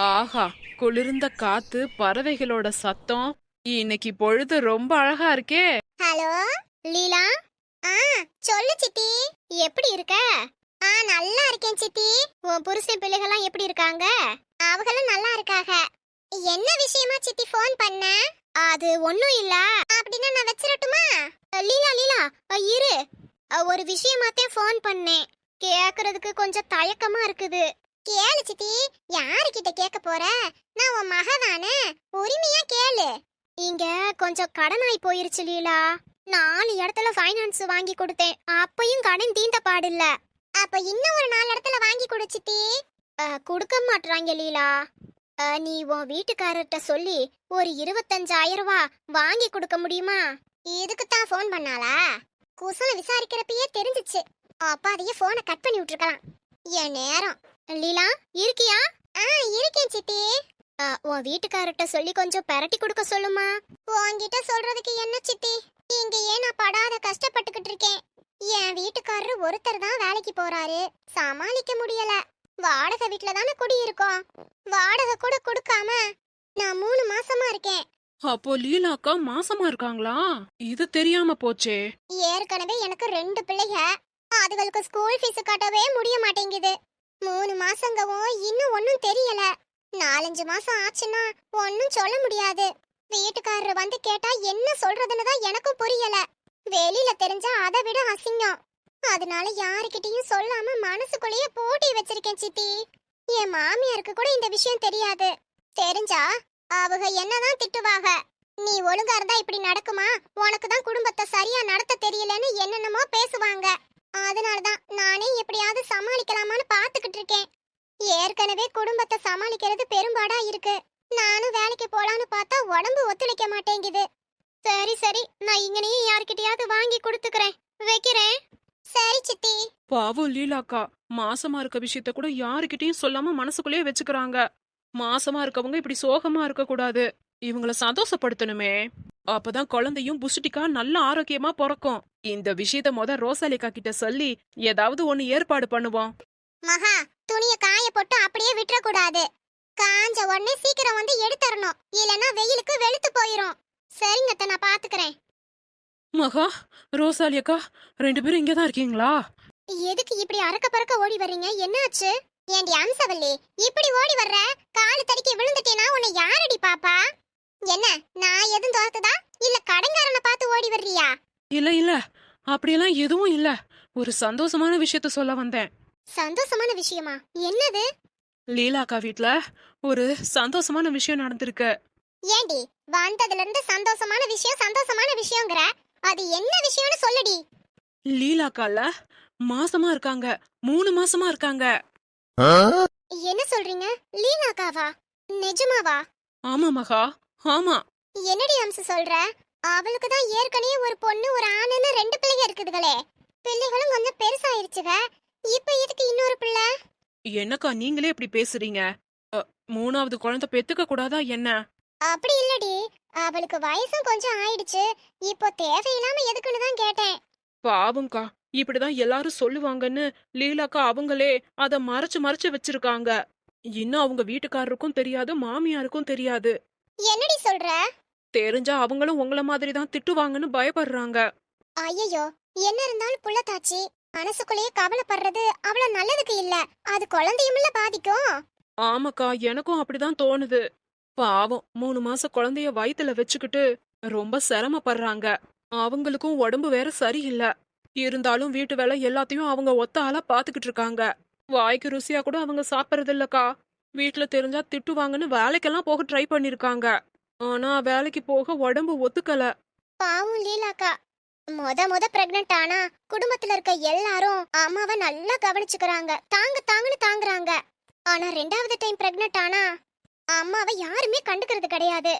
ஆஹா! குளிர்ந்த காத்து, பறவைகளோட சத்தம். இன்னைக்கு பொழுது ரொம்ப அழகா இருக்கே! ஹலோ லீலா. ஆ சொல்லு சித்தி. எப்படி இருக்க? நல்லா இருக்கேன் சித்தி. உன் புருஷன் பிள்ளைகள்லாம் எப்படி இருக்காங்க? அவங்களும் நல்லா இருக்காங்க. என்ன விஷயமா சித்தி ஃபோன் பண்ண? அது ஒண்ணும் இல்ல. அப்படின்னா நான் வச்சிரட்டுமா? லீலா லீலா இரு. ஒரு விஷயமாத்தான் ஃபோன் பண்ணேன். கேக்குறதுக்கு கொஞ்சம் தயக்கமா இருக்குது. கேளு சித்தி. யாருக்கிட்ட கேட்க போற? நான் உன் மகதானே, உரிமையா கேளு. இங்க கொஞ்சம் கடனாய் போயிருச்சு லீலா. 4 இடத்துல ஃபைனான்ஸ் வாங்கி கொடுத்தேன். அப்பயும் கடன் தீந்த பாடில்ல. அப்ப இன்னும் ஒரு 4 இடத்துல வாங்கி கொடுச்சிட்டி. கொடுக்க மாட்றாங்க லீலா. நீ உன் வீட்டுக்காரர்கிட்ட சொல்லி ஒரு 25,000 ரூபாய் வாங்கி கொடுக்க முடியுமா? இதுக்கு தான் ஃபோன் பண்ணாளா? குசல விசாரிக்கிறப்பயே தெரிஞ்சிச்சு. அப்ப அதையே போனை கட் பண்ணி விட்டுருக்கலாம். என் நேரம். லீலா இருக்கியா? இருக்கேன் சித்தி. உன் வீட்டுக்காரர்கிட்ட சொல்லி கொஞ்சம் பெரட்டி கொடுக்க சொல்லுமா. உன்கிட்ட சொல்றதுக்கு என்ன சித்தி, இங்கேயே நான் படாத கஷ்டப்பட்டுக்கிட்டு இருக்கேன். என் வீட்டுக்காரரு ஒருத்தர் தான் வேலைக்கு போறாரு, சமாளிக்க முடியல. வாடகை வீட்டுல தானே குடியிருக்கோம். வாடகை கூட கொடுக்காம நான் 3 மாசமா இருக்கேன். அப்போ லீலா அக்கா மாசமா இருக்காங்களா? இது தெரியாம போச்சே. ஏற்கனவே எனக்கு 2 பிள்ளைங்க. அதுகளுக்கு ஸ்கூல் ஃபீஸ் கட்டவே முடிய மாட்டேங்குது. 3 மாசங்கவும் இன்னும் ஒன்னும் தெரியல. 4-5 மாசம் ஆச்சுன்னா ஒன்னும் சொல்ல முடியாது. வீட்டுக்காரர் வந்து கேட்டா என்ன சொல்றதுன்னு தான் எனக்கும் புரியல. வெளியில தெரிஞ்சா அதை விட அசிங்கம். அதனால யாருக்கிட்டையும் சொல்லாம மனசுக்குள்ளேயே பூட்டி வச்சிருக்கேன் சித்தி. என் மாமியாருக்கு கூட இந்த விஷயம் தெரியாது. தெரிஞ்சா அவங்க என்னதான் திட்டுவாங்க. நீ ஒழுங்கா இருந்தா இப்படி நடக்குமா, உனக்கு தான் குடும்பத்தை சரியா நடத்த தெரியலன்னு என்னென்னமோ பேசுவாங்க. அதனாலதான் நானே எப்படியாவது சமாளிக்கலாமான்னு பாத்துக்கிட்டு இருக்கேன். ஏற்கனவே குடும்பத்தை சமாளிக்கிறது பெரும்பாடா இருக்கு. நானும் வேலைக்கு போலான்னு பார்த்தா உடம்பு ஒத்துழைக்க மாட்டேங்குது. சரி சரி, நான் இங்கனையே யார்கிட்டயாவது வாங்கி கொடுத்துக்கிறேன். வைக்கிறேன். சரி சித்தி. பாவம் லீலா அக்கா மாசமா இருக்க விஷயத்த கூட யாருக்கிட்டையும் சொல்லாம மனசுக்குள்ளேயே வச்சுக்கிறாங்க. மாசமா இருக்கவங்க இப்படி சோகமா இருக்க கூடாது. இவங்கள சந்தோஷப்படுத்தணுமே. அப்பதான் குழந்தையும் புஷ்டிக்கா நல்ல ஆரோக்கியமா பிறக்கும். இந்த விஷயத்த ரோசாலிகா கிட்ட சொல்லி ஏதாவது ஒண்ணு ஏற்பாடு பண்ணுவோம். மகா, துணிய காய போட்டு அப்படியே விட்டுற கூடாது. காஞ்ச உடனே சீக்கிரம் வந்து எடுத்துறணும். இல்லனா வெயிலுக்கு வெளுத்து போயிரும். சரிங்க அத்தை, நான் பாத்துக்கிறேன். மகா, ரோசாலி அக்கா 2 பேரும் இங்கதான் இருக்கீங்களா? எதுக்கு இப்படி அரக்க பறக்க ஓடி வர்றீங்க? என்னாச்சு? ஏண்டி அம்சவல்லி, இப்படி ஓடி வர்ற? காலு தடிக்கி விழுந்துட்டேனா உன்னை யாரடி பாப்பா? என்ன, நான் எதுவும் தோத்துதா இல்ல கடங்காரனை பார்த்து ஓடி வர்றியா? இல்ல இல்ல, அப்படியெல்லாம் எதுவும் இல்ல. ஒரு சந்தோஷமான விஷயத்த சொல்ல வந்தேன். சந்தோஷமான விஷயமா? என்னது? லீலா அக்கா வீட்ல ஒரு சந்தோஷமான விஷயம் நடந்திருக்கு. ஏண்டி, வந்ததுல இருந்து சந்தோஷமான விஷயம்ங்கற, அது என்ன விஷயம்னு சொல்லுடி. லீலா அக்கால மாசமா இருக்காங்க. 3 மாசமா இருக்காங்க. என்ன சொல்றீங்க? லீலாக்காவா? நிஜமாவா? ஆமா மகா, ஆமா. என்னடி அம்சு சொல்ற? அவளுக்கு தான் ஏற்கனவே ஒரு பொண்ணு ஒரு ஆணுன்னு 2 பிள்ளைங்க இருக்குதுகளே. பிள்ளைகளும் கொஞ்சம் பெருசாயிருச்சுக. இப்ப எதுக்கு இன்னொரு பிள்ளை? என்னக்கா நீங்களே இப்படி பேசுறீங்க? 3வது குழந்தை பெத்துக்க கூடாதா என்ன? அப்படி இல்லடி, அவளுக்கு வயசும் கொஞ்சம் ஆயிடுச்சு. இப்போ தேவையில்லாம எதுக்குன்னு தான் கேட்டேன். பாவம்க்கா, இப்படிதான் எல்லாரும் சொல்லுவாங்கன்னு லீலாக்கா அவங்களே அத மறைச்சு மறைச்சு வச்சிருக்காங்க. இன்னும் அவங்க வீட்டுக்காரருக்கும் தெரியாது, மாமியாருக்கும் தெரியாது. என்னடி சொல்ற? தெரிஞ்சா அவங்களும் உங்கள மாதிரி தான் திட்டுவாங்கன்னு பயப்படுறாங்க. ஐயோ, என்ன இருந்தாலும் புள்ளத்தாச்சி. மனசுக்குள்ளேயே கவலைப்படுறது அவ்வளவு நல்லதுக்கு இல்ல. அது குழந்தையும்ல பாதிக்கும். ஆமாக்கா, எனக்கும் அப்படிதான் தோணுது. பாவம் 3 மாச குழந்தைய வயித்துல வச்சுக்கிட்டு ரொம்ப சிரமப்படுறாங்க. அவங்களுக்கும் உடம்பு வேற சரியில்ல. இருந்தாலும் வீட்டு வேலை எல்லாத்தையும் அவங்க ஒத்த ஆளா பாத்துக்கிட்டு இருக்காங்க. வாய்க்கு ருசியா கூட அவங்க சாப்பிடுறது இல்லக்கா. வீட்டுல தெரிஞ்சா திட்டுவாங்கன்னு வேலைக்கெல்லாம் போக ட்ரை பண்ணிருக்காங்க. ஆனா வேலைக்கு போக உடம்பு ஒத்துக்கல. பாவம் லீலாக்கா. முத பிரெக்னன்ட் ஆனா குடும்பத்துல இருக்க எல்லாரும் அம்மாவை நல்லா கவனிச்சுக்கிறாங்க. தாங்கன்னு தாங்குறாங்க. ஆனா 2வது டைம் பிரெக்னன்ட் ஆனா அம்மாவை யாருமே கண்டுக்கிறது கிடையாது.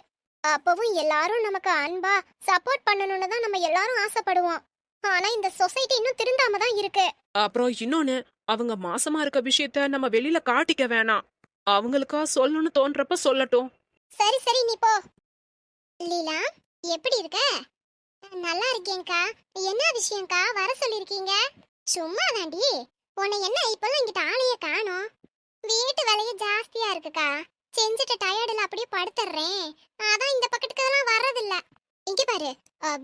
அப்பவும் எல்லாரும் நமக்கு அன்பா சப்போர்ட் பண்ணணும்னு தான் நம்ம எல்லாரும் ஆசைப்படுவோம். ஆனா இந்த சொசைட்டி இன்னும் திருந்தாம தான் இருக்கு. அப்புறம் இன்னொன்னு, அவங்க மாசமா இருக்க விஷயத்த நம்ம வெளியில காட்டிக்க வேணாம். அவங்களுக்கா சொல்லணும்னு தோன்றப்ப சொல்லட்டும். சரி சரி, நீ போ. லீலா, எப்படி இருக்க? நல்லா இருக்கேன்க்கா. என்ன விஷயம்க்கா வர சொல்லிருக்கீங்க? சும்மா தாண்டி. உன்னை என்ன இப்பெல்லாம் இங்கிட்ட ஆளையே காணோம். வீட்டு வேலையே ஜாஸ்தியா இருக்குக்கா. செஞ்சுட்டு டயர்டுல அப்படியே படுத்துறேன். அதான் இந்த பக்கத்துக்கெல்லாம் வர்றதில்ல. இங்க பாரு,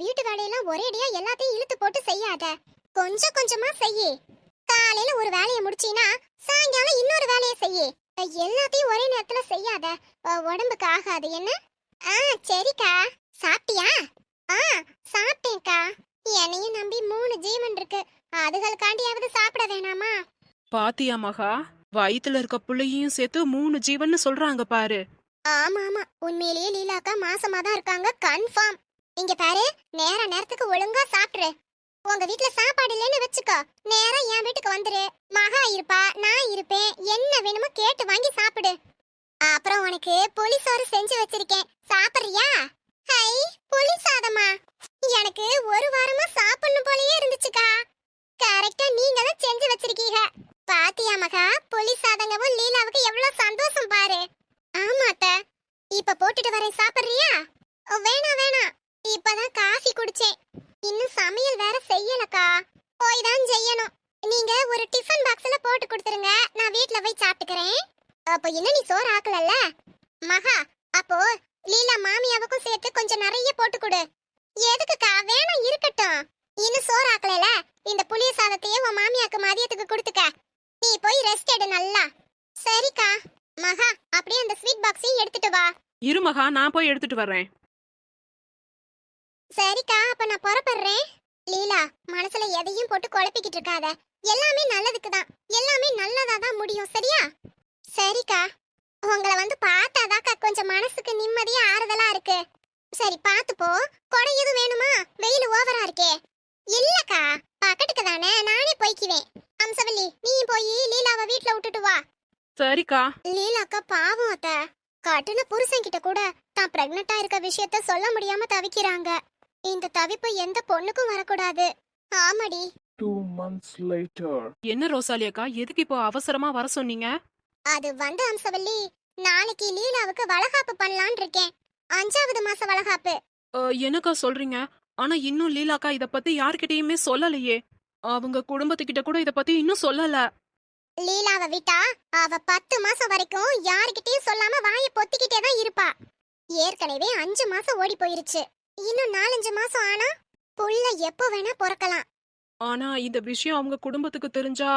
வீட்டு வேலையெல்லாம் ஒரேடியா எல்லாத்தையும் இழுத்து போட்டு செய்யாத. கொஞ்சம் கொஞ்சமா செய்யி. காலையில ஒரு வேலையை முடிச்சீனா சாயங்காலம் இன்னொரு வேலையை செய்யி. எல்லாத்தையும் ஒரே நேரத்துல செய்யாத. உடம்புக்கு ஆகாது என்ன? சரிக்கா. சாப்பிட்டியா? சாப்பிட்டேன்க்கா. என்னையும் நம்பி 3 ஜீவன் இருக்கு. அதுகளுக்காண்டியாவது சாப்பிட வேணாமா? பாத்தியா மகா, வயித்துல இருக்க புள்ளையும் சேர்த்து 3 ஜீவன்னு சொல்றாங்க பாரு. ஆமா ஆமா, உண்மையிலேயே லீலாக்கா மாசமா தான் இருக்காங்க கன்ஃபார்ம். இங்க பாரு, நேரத்துக்கு ஒழுங்கா சாப்பிட்டுரு. உங்க வீட்ல சாப்பாடு இல்லைன்னு வச்சுக்கோ, நேரா என் வீட்டுக்கு வந்துரு. மகா இருப்பா, நான் இருப்பேன். என்ன வேணுமோ கேட்டு வாங்கி சாப்பிடு. அப்புறம் உனக்கு புளிசோறு செஞ்சு வச்சிருக்கேன், சாப்பிடுறியா? ஹை, புளி சாதமா? எனக்கு ஒரு வாரமா சாப்பிடணும் போலயே இருந்துச்சுக்கா. கரெக்டா நீங்க தான் செஞ்சு வச்சிருக்கீங்க. பாத்தியா மகா, புளி சாதங்கவும் லீலாவுக்கு எவ்வளவு சந்தோஷம் பாரு. ஆமா அத்தை, இப்ப போட்டுட்டு வரேன், சாப்பிடுறியா? வேணாம் வேணாம், இப்பதான் காஃபி குடிச்சேன். இன்னும் சமையல் வேற செய்யலக்கா. போய் தான் செய்யணும். நீங்க ஒரு டிஃபன் பாக்ஸ்ல போட்டு கொடுத்துருங்க, நான் வீட்ல போய் சாப்பிட்டுக்கிறேன். அப்ப என்ன நீ சோறு ஆக்கலல்ல மகா? அப்போ லீலா மாமியாவுக்கும் சேர்த்து கொஞ்சம் நிறைய போட்டு கொடு. எதுக்குக்கா? வேணாம், இருக்கட்டும். இன்னும் சோறு ஆக்கல, இந்த புளிய சாதத்தையே உன் மாமியாக்கு மதியத்துக்கு கொடுத்துக்க. நீ போய் ரெஸ்ட் எடு நல்லா. சரிக்கா. மகா, அப்படியே அந்த ஸ்வீட் பாக்ஸையும் எடுத்துட்டு வா. இரு மகா, நான் போய் எடுத்துட்டு வர்றேன். சரிக்கா, அப்ப நான் புறப்படுறேன். லீலா, மனசுல எதையும் போட்டு குழப்பிக்கிட்டு இருக்காத. எல்லாமே நல்லதுக்கு தான், எல்லாமே நல்லதா தான் முடியும், சரியா? சரிக்கா. உங்களை வந்து பார்த்தாதாக்கா கொஞ்சம் மனசுக்கு நிம்மதியா ஆறுதலா இருக்கு. சரி, பார்த்து போ. கொடை எதுவும் வேணுமா? வெயில் ஓவரா இருக்கே. இல்லக்கா, பக்கத்துக்கு தானே, நானே போய்க்குவேன். அம்சவல்லி, நீயும் போய் லீலாவை வீட்ல விட்டுட்டு வா. சரிக்கா. லீலாக்கா பாவம் அத்த. கட்டுன புருஷன்கிட்ட கூட தான் பிரெக்னெண்டா இருக்க விஷயத்த சொல்ல முடியாம தவிக்கிறாங்க. இந்த தவிப்பு எந்த பொண்ணுக்கும் வரக்கூடாது. ஆமாடி. 2 months later. என்ன ரோசாலி அக்கா, எதுக்கு இப்போ அவசரமா வர சொன்னீங்க? அது வந்து அம்சவல்லி, நாளைக்கு லீலாவுக்கு வளகாப்பு பண்ணலாம்னு இருக்கேன். 5வது மாச வளகாப்பு. என்னக்கா சொல்றீங்க? ஆனா இன்னும் லீலாக்கா இத பத்தி யார்கிட்டயுமே சொல்லலையே. அவங்க குடும்பத்துக்கிட்ட கூட இத பத்தி இன்னும் சொல்லல. லீலாவை விட்டா அவ 10 மாசம் வரைக்கும் யாருக்கிட்டயும் சொல்லாம வாயை பொத்திக்கிட்டே தான் இருப்பா. ஏற்கனவே 5 மாசம் ஓடி போயிருச்சு. இன்னும் 4-5 மாசம் ஆனா புள்ள எப்போ வேணா பிறக்கலாம். ஆனா இந்த விஷயம் அவங்க குடும்பத்துக்கு தெரிஞ்சா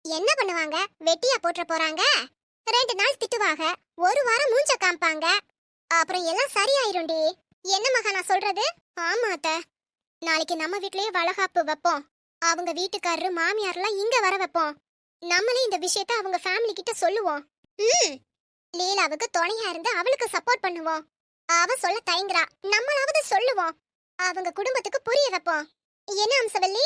என்ன பண்ணுவாங்க? வெட்டியா போட்டுற போறாங்க. 2 நாள் திட்டுவாங்க, 1 வாரம் மூஞ்ச காமிப்பாங்க. அப்புறம் எல்லாம் சரியாயிரும்டி. என்ன மகா நான் சொல்றது? ஆமா அத்த, நாளைக்கு நம்ம வீட்லயே வளகாப்பு வைப்போம். அவங்க வீட்டுக்காரரு மாமியார்லாம் இங்க வர வைப்போம். நம்மளே இந்த விஷயத்த அவங்க ஃபேமிலி கிட்ட சொல்லுவோம். லீலாவுக்கு துணையா இருந்து அவளுக்கு சப்போர்ட் பண்ணுவோம். அவ சொல்ல தயங்குறா, நம்மளாவது சொல்லுவோம். அவங்க குடும்பத்துக்கு புரிய வைப்போம். என்ன அம்சவல்லி?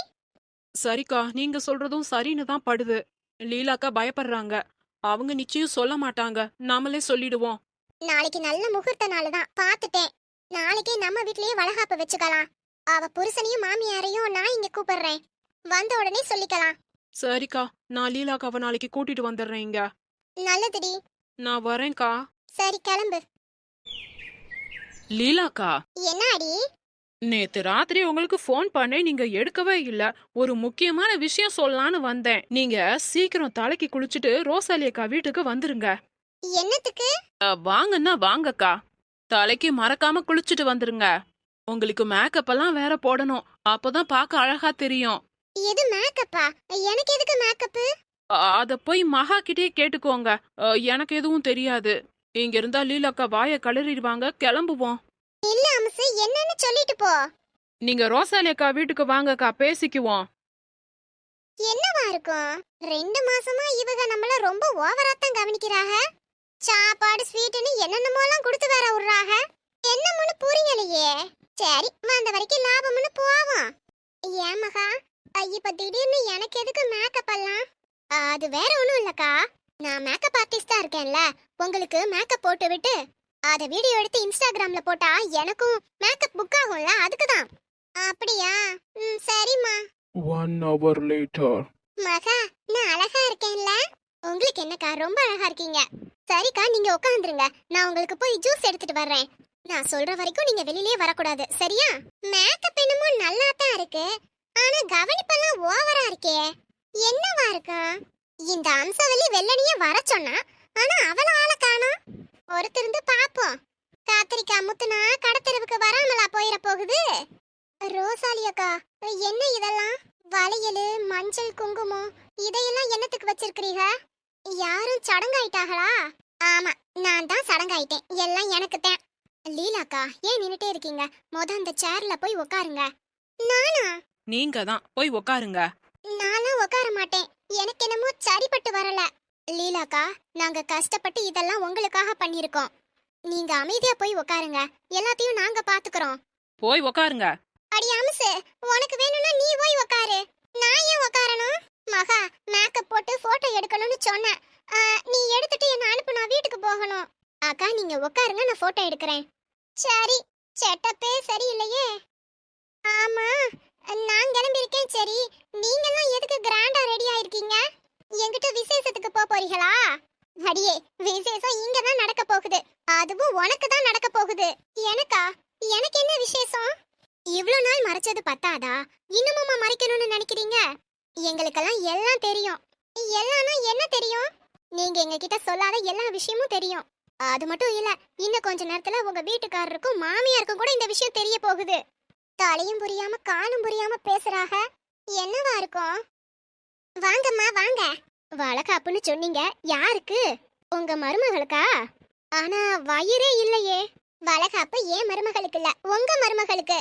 சரிக்கா, நீங்க சொல்றதும் சரின்னு தான் படுது. லீலாக்கா பயப்படுறாங்க. அவங்க நிச்சயம் சொல்ல மாட்டாங்க, நாமளே சொல்லிடுவோம். நாளைக்கு நல்ல முகூர்த்த நாள் தான், பாத்துட்டேன். நாளைக்கே நம்ம வீட்லயே வளகாப்பு வச்சுக்கலாம். அவ புருஷனையும் மாமியாரையும் நான் இங்க கூப்பிடுறேன். வந்த உடனே சொல்லிக்கலாம். சரிக்கா, நான் லீலாக்காவை நாளைக்கு கூட்டிட்டு வந்துடுறேன் இங்க. நல்லதுடி. நான் வரேன்க்கா. சரி, கிளம்பு. லீலாக்கா, என்ன அடி? நேத்து ராத்திரி உங்களுக்கு ஃபோன் பண்ணேன், நீங்க எடுக்கவே இல்ல. ஒரு முக்கியமான விஷயம் சொல்லலான்னு வந்தேன். நீங்க சீக்கிரம் தலைக்கு குளிச்சுட்டு ரோசாலி அக்கா வீட்டுக்கு வந்துருங்க. என்னத்துக்கு? வாங்கன்னா வாங்கக்கா. தலைக்கு மறக்காம குளிச்சுட்டு வந்துருங்க. உங்களுக்கு மேக்கப் எல்லாம் வேற போடணும், அப்பதான் பார்க்க அழகா தெரியும். எது மேக்கப்பா? எனக்கு எதுக்கு மேக்கப்பு? அத போய் மகா கிட்டே கேட்டுக்கோங்க. எனக்கு எதுவும் தெரியாது. இங்க இருந்தா லீலாக்கா வாய கலறிடுவாங்க. கிளம்புவோம். இல்ல அம்சு, என்னன்னு சொல்லிட்டு போ. நீங்க ரோசாலி அக்கா வீட்டுக்கு வாங்கக்கா, பேசிக்குவோம். என்னவா இருக்கும்? 2 மாசமா இவங்க நம்மள ரொம்ப ஓவரா தான் கவனிக்கிறாங்க. சாப்பாடு ஸ்வீட்னு என்னென்னமோலாம் கொடுத்து வேற விடுறாங்க. என்னமுன்னு புரியலையே. சரி, வந்த வரைக்கும் லாபம்னு போவோம். ஏன் மகா, இப்ப திடீர்னு எனக்கு எதுக்கு மேக்கப் எல்லாம்? அது வேற ஒண்ணும் இல்லக்கா, நான் மேக்கப் ஆர்டிஸ்டா இருக்கேன்ல, உங்களுக்கு மேக்கப் போட்டு விட்டு அத வீடியோ எடுத்து இன்ஸ்டாகிராம்ல போட்டா எனக்கும் மேக்கப் புக் ஆகும்ல, அதுக்கு தான். அப்படியா? சரிம்மா. 1 hour later. மகா, நான் அழகா இருக்கேன்ல? உங்களுக்கு என்னக்கா, ரொம்ப அழகா இருக்கீங்க. சரிக்கா, நீங்க உட்காந்துருங்க, நான் உங்களுக்கு போய் ஜூஸ் எடுத்துட்டு வர்றேன். நான் சொல்ற வரைக்கும் நீங்க வெளியிலே வரக்கூடாது, சரியா? மேக்கப் என்னமோ நல்லா தான் இருக்கு, ஆனா கவனிப்பெல்லாம் ஓவரா இருக்கே. என்னவா இருக்கும்? இந்த அம்சவல்லி வெள்ளனியே வர சொன்னா, ஆனா அவள ஆள காணோம். பொறுத்திருந்து பாப்போம். காத்திரிக்காய் முத்துனா கடத்தெருவுக்கு வராமலா போயிட போகுது. ரோசாலி அக்கா, என்ன இதெல்லாம்? வளையலு, மஞ்சள், குங்குமம் இதையெல்லாம் என்னத்துக்கு வச்சிருக்கிறீங்க? யாரும் சடங்காயிட்டாங்களா? ஆமா, நான் தான் சடங்காயிட்டேன். எல்லாம் எனக்கு தான். லீலாக்கா, ஏன் நின்னுட்டே இருக்கீங்க? அந்த சேர்ல போய் உட்காருங்க. நானா? நீங்க தான் போய் உக்காருங்க. நான்லாம் உட்கார மாட்டேன். எனக்கு என்னமோ சரிப்பட்டு வரல. லீலாக்கா, நாங்க கஷ்டப்பட்டு இதெல்லாம் உங்களுக்காக பண்ணிருக்கோம். நீங்க அமைதியா போய் உட்காருங்க. எல்லாத்தையும் நாங்க பாத்துக்கிறோம். போய் உக்காருங்க. அடி அம்சு, உனக்கு வேணும்னா நீ போய் உட்காரு. நான் ஏன் உட்காரணும்? மகா, மேக்கப் போட்டு போட்டோ எடுக்கணும்னு சொன்னேன். நீ எடுத்துட்டு என்ன அனுப்பு, நான் வீட்டுக்கு போகணும். அக்கா, நீங்க உட்காருங்க, நான் போட்டோ எடுக்கிறேன். சரி, செட்டப்பே சரியில்லையே. ஆமா, நான் கிளம்பியிருக்கேன். சரி, நீங்கெல்லாம் எதுக்கு கிராண்டா ரெடி ஆயிருக்கீங்க? என்கிட்ட விசேஷத்துக்கு போறீங்களா? அடியே, விசேஷம் இங்க தான் நடக்க போகுது. அதுவும் உனக்கு தான் நடக்க போகுது. எனக்கா? எனக்கு என்ன விசேஷம்? இவ்ளோ நாள் மறைச்சது பத்தாதா? இன்னுமா மறைக்கணும்னு நினைக்கிறீங்க? எங்களுக்கெல்லாம் எல்லாம் தெரியும். எல்லாம்னா என்ன தெரியும்? நீங்க எங்க கிட்ட சொல்லாத எல்லா விஷயமும் தெரியும். அது மட்டும் இல்ல, இன்னும் கொஞ்ச நேரத்துல உங்க வீட்டுக்காரருக்கும் மாமியாருக்கும் கூட இந்த விஷயம் தெரிய போகுது. தலையும் புரியாம காலும் புரியாம பேசுறாக. என்னவா இருக்கும்? வாங்கம்மா வாங்க. வளகாப்புன்னு சொன்னீங்க, யாருக்கு? உங்க மருமகளுக்கா? ஆனா வயிறே இல்லையே. வளகாப்பு ஏன் மருமகளுக்கு இல்ல, உங்க மருமகளுக்கு.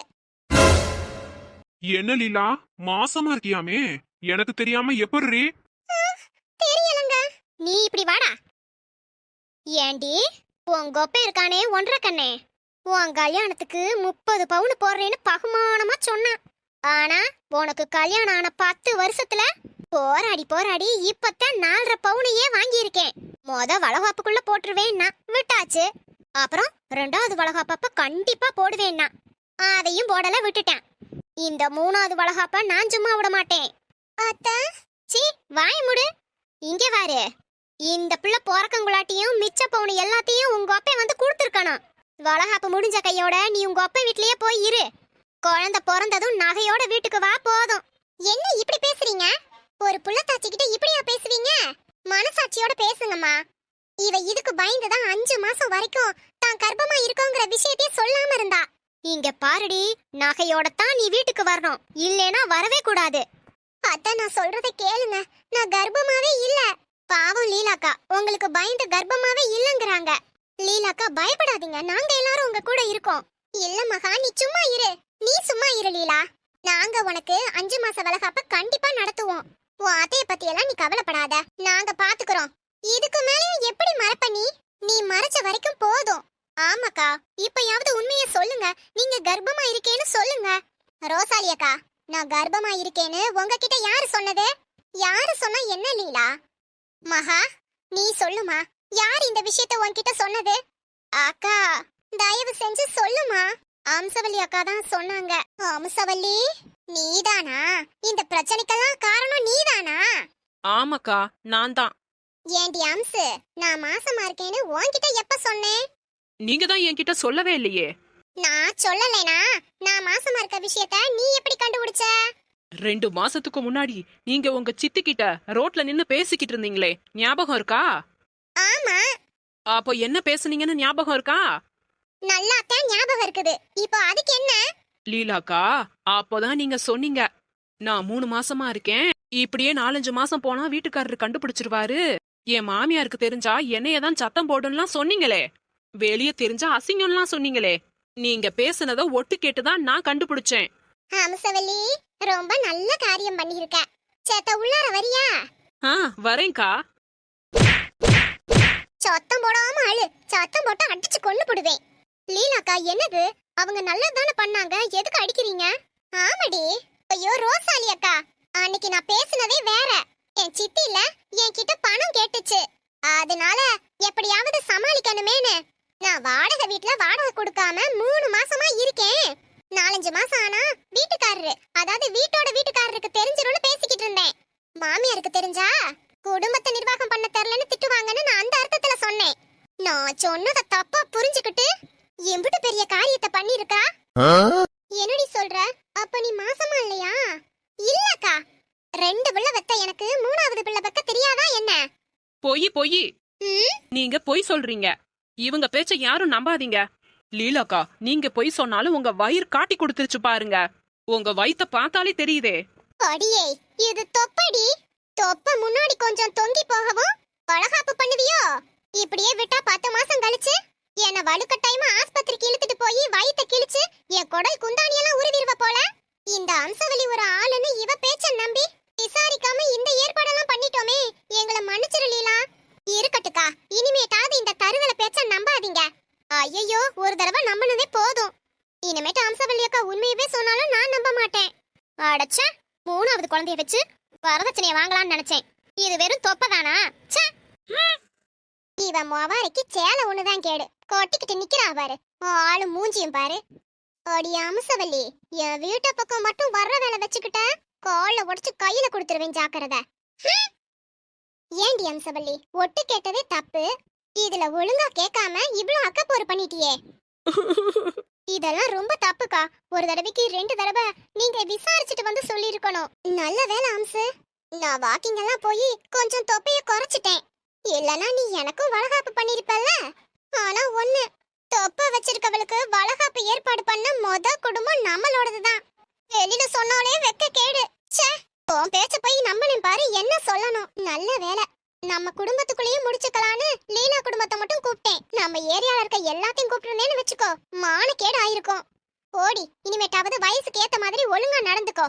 என்ன லீலா, மாசமா இருக்கியாமே? எனக்கு தெரியாம எப்படி? தெரியலங்க. நீ இப்படி வாடா. ஏண்டி, உன் கொப்பை இருக்கானே ஒன்றரை கண்ணே, உன் கல்யாணத்துக்கு 30 பவுன் போடுறேன்னு பகுமானமா சொன்னான். ஆனா உனக்கு கல்யாணம் ஆன 10 வருஷத்துல போராடி போராடி இப்பத்தான் 4.5 பவுனையே வாங்கியிருக்கேன். வளகாப்புக்குள்ள போட்டுருவேன்னா விட்டாச்சு. அப்புறம் 2வது வளகாப்பப்ப கண்டிப்பா போடுவேன்னா அதையும் போடல, விட்டுட்டேன். இந்த 3வது வளகாப்ப நான் சும்மா விட மாட்டேன். அத்தா, சீ வாய முடு. இங்கே வாரு. இந்த பிள்ளை போறக்கங்குளாட்டியும் மிச்ச பவுன் எல்லாத்தையும் உங்க அப்பா வந்து கொடுத்துருக்கணும். வளகாப்பு முடிஞ்ச கையோட நீ உங்க அப்பா வீட்லயே போய் இரு. குழந்தை பிறந்ததும் நகையோட வீட்டுக்கு வா போதும். என்ன இப்படி பேசுறீங்க? ஒரு புள்ள தாச்சிக்கிட்ட இப்படியா பேசுவீங்க? மனசாட்சியோட பேசுங்கம்மா. இவ இதுக்கு பயந்துதான் 5 மாசம் வரைக்கும் தான் கர்ப்பமா இருக்கோங்கிற விஷயத்தையே சொல்லாம இருந்தா. இங்க பாருடி, நகையோட தான் நீ வீட்டுக்கு வரணும், இல்லேனா வரவே கூடாது. அதான் நான் சொல்றத கேளுங்க, நான் கர்ப்பமாவே இல்ல. பாவம் லீலாக்கா, உங்களுக்கு பயந்து கர்ப்பமாவே இல்லங்கறாங்க. லீலாக்கா பயப்படாதீங்க, நாங்க எல்லாரும் உங்க கூட இருக்கோம். இல்ல மகா, நீ சும்மா இரு. நீ சும்மா இரு லீலா. நாங்க உனக்கு 5 மாச வளகாப்ப கண்டிப்பா நடத்துவோம். உன் அத்தைய பத்தி எல்லாம் நீ கவலைப்படாத, நாங்க பாத்துக்கிறோம். இதுக்கு மேலயும் எப்படி மறைப்ப நீ? நீ மறைச்ச வரைக்கும் போதும். ஆமாக்கா, இப்பயாவது உண்மையை சொல்லுங்க. நீங்க கர்ப்பமா இருக்கேன்னு சொல்லுங்க. ரோசாலி அக்கா, நான் கர்ப்பமா இருக்கேன்னு உங்ககிட்ட யாரு சொன்னது? யாரு சொன்னா என்ன லீலா? மகா, நீ சொல்லுமா, யார் இந்த விஷயத்தை உன்கிட்ட சொன்னது? அக்கா, தயவு செஞ்சு சொல்லுமா. அம்சவல்லி அக்கா தான் சொன்னாங்க. அம்சவல்லி, நீதானா? இந்த பிரச்சனைக்கெல்லாம் காரணம் நீதானா? ஆமாக்கா, நான் தான். ஏண்டி அம்சு, நான் மாசமா இருக்கேன்னு உன்கிட்ட எப்ப சொன்னேன்? நீங்க தான் என்கிட்ட சொல்லவே இல்லையே. நான் சொல்லலைனா நான் மாசமா இருக்க விஷயத்த நீ எப்படி கண்டுபிடிச்ச? 2 மாசத்துக்கு முன்னாடி நீங்க உங்க சித்தி கிட்ட ரோட்ல நின்னு பேசிக்கிட்டு இருந்தீங்களே, ஞாபகம் இருக்கா? ஆமா. அப்போ என்ன பேசுனீங்கன்னு ஞாபகம் இருக்கா? நல்லாத்தான் ஞாபகம் இருக்குது. இப்போ அதுக்கு என்ன? லீலாக்கா, அப்போதான் நீங்க சொன்னீங்க, நான் 3 மாசமா இருக்கேன், இப்படியே 4-5 மாசம் போனா வீட்டுக்காரரு கண்டுபிடிச்சிருவாரு, என் மாமியாருக்கு தெரிஞ்சா என்னையதான் சத்தம் போடுன்னுலாம் சொன்னீங்களே, வெளியே தெரிஞ்சா அசிங்கம்லாம் சொன்னீங்களே. நீங்க பேசுனத ஒட்டு கேட்டுதான் நான் கண்டுபிடிச்சேன். அம்சவல்லி, ரொம்ப நல்ல காரியம் பண்ணிருக்க. சேத்த உள்ளார வரியா? வரேன்க்கா. சத்தம் போடாம அழு. சத்தம் போட்டு அடிச்சு கொண்டு போடுவேன். லீலாக்கா, என்னது? அவங்க நல்லதானே பண்ணாங்க, எதுக்கு அடிக்கிறீங்க? ஆமாடி. ஐயோ ரோசாலி அக்கா, அன்னைக்கு நான் பேசுனதே வேற. என் சித்தி இல்ல, என்கிட்ட பணம் கேட்டுச்சு. அதனால எப்படியாவது சமாளிக்கணுமேனு நான் வாடகை வீட்ல வாடகை கொடுக்காம 3 மாசமா இருக்கேன். 4-5 மாசம் ஆனா வீட்டுக்காரரு, அதாவது வீட்டோட வீட்டுக்காரருக்கு தெரிஞ்சிரும்னு பேசிக்கிட்டு இருந்தேன். மாமியாருக்கு தெரிஞ்சா குடும்பத்தை நிர்வாகம் பண்ண தெரியலன்னு திட்டுவாங்கன்னு நான் அந்த அர்த்தத்துல சொன்னேன். நான் சொன்னதை தப்பா புரிஞ்சுக்கிட்டு எம்பிட்டு பெரிய காரியத்தை பண்ணிருக்கா. என்னடி சொல்ற? அப்ப நீ மாசமா இல்லையா? இல்லக்கா, 2 பிள்ளை பெத்த எனக்கு 3வது பிள்ளை பெக்க தெரியாதா என்ன? பொய். நீங்க பொய் சொல்றீங்க. இவங்க பேச்ச யாரும் நம்பாதீங்க. லீலாக்கா, நீங்க பொய் சொன்னாலும் உங்க வயிறு காட்டி கொடுத்துருச்சு பாருங்க. உங்க வயித்த பார்த்தாலே தெரியுதே. அடியே, இது தொப்படி. தொப்ப முன்னாடி கொஞ்சம் தொங்கி போகவும் வளகாப்பு பண்ணுவியோ? இப்படியே விட்டா 10 மாசம் கழிச்சு என்ன வலுக்கட்டாயமா ஆஸ்பத்திரிக்கு இழுத்துட்டு போய் வயித்த கிழிச்சு என் குடல் குந்தாணியெல்லாம் உருவிடுவ போல. இந்த அம்சவலி ஒரு ஆளுன்னு இவ பேச்ச நம்பி விசாரிக்காம இந்த ஏற்பாடெல்லாம் பண்ணிட்டோமே, எங்களை மன்னிச்சிரு லீலா. இருக்கட்டுக்கா, இனிமேட்டாவது இந்த தருதல பேச்ச நம்பாதீங்க. ஐயோ, ஒரு தடவை நம்பினதே போதும். இனிமேட்டு அம்சவல்லி அக்கா உண்மையவே சொன்னாலும் நான் நம்ப மாட்டேன். அடச்ச, 3வது குழந்தைய வச்சு வரதட்சணையை வாங்கலாம்னு நினைச்சேன். இது வெறும் தொப்பதானா? ச்சே. இவ மொவாரிக்கு சேலை ஒண்ணுதான் கேடு. கொட்டிக்கிட்டு நிக்கிறா பாரு. ஆளு மூஞ்சியும் பாரு. அடி அம்சவல்லி, என் வீட்டு பக்கம் மட்டும் வர்ற வேலை வச்சுக்கிட்ட கால்ல உடைச்சு கையில கொடுத்துருவேன், ஜாக்கிரதை. ஏண்டி அம்சவல்லி, ஒட்டு கேட்டதே தப்பு. இதுல ஒழுங்கா கேட்காம இவ்ளோ அக்கப்போர் பண்ணிட்டியே. இதெல்லாம் ரொம்ப தப்புக்கா. ஒரு தடவைக்கு 2 தடவை நீங்க விசாரிச்சுட்டு வந்து சொல்லிருக்கணும். நல்ல வேலை அம்சு, நான் வாக்கிங் எல்லாம் போய் கொஞ்சம் தொப்பைய குறைச்சிட்டேன். இல்லனா நீ எனக்கும் வளகாப்பு பண்ணிருப்பல்ல. ஆனா ஒண்ணு, தொப்பை வச்சிருக்கவளுக்கு வளகாப்பு ஏற்பாடு பண்ண குடும்பம் நம்மளோடதுதான். வெளியில சொன்னாலே வெக்க கேடு. ச்சே, உன் பேச்ச போய் நம்பணும் பாரு, என்ன சொல்லணும். நல்ல வேலை, நம்ம குடும்பத்துக்குள்ளேயே முடிச்சுக்கலான்னு லீலா குடும்பத்தை மட்டும் கூப்பிட்டேன். நம்ம ஏரியால இருக்க எல்லாத்தையும் கூப்பிட்டுருந்தேன்னு வச்சுக்கோ, மானக்கேடு ஆயிருக்கும். ஓடி, இனிமேட்டாவது வயசுக்கு ஏத்த மாதிரி ஒழுங்கா நடந்துக்கோ.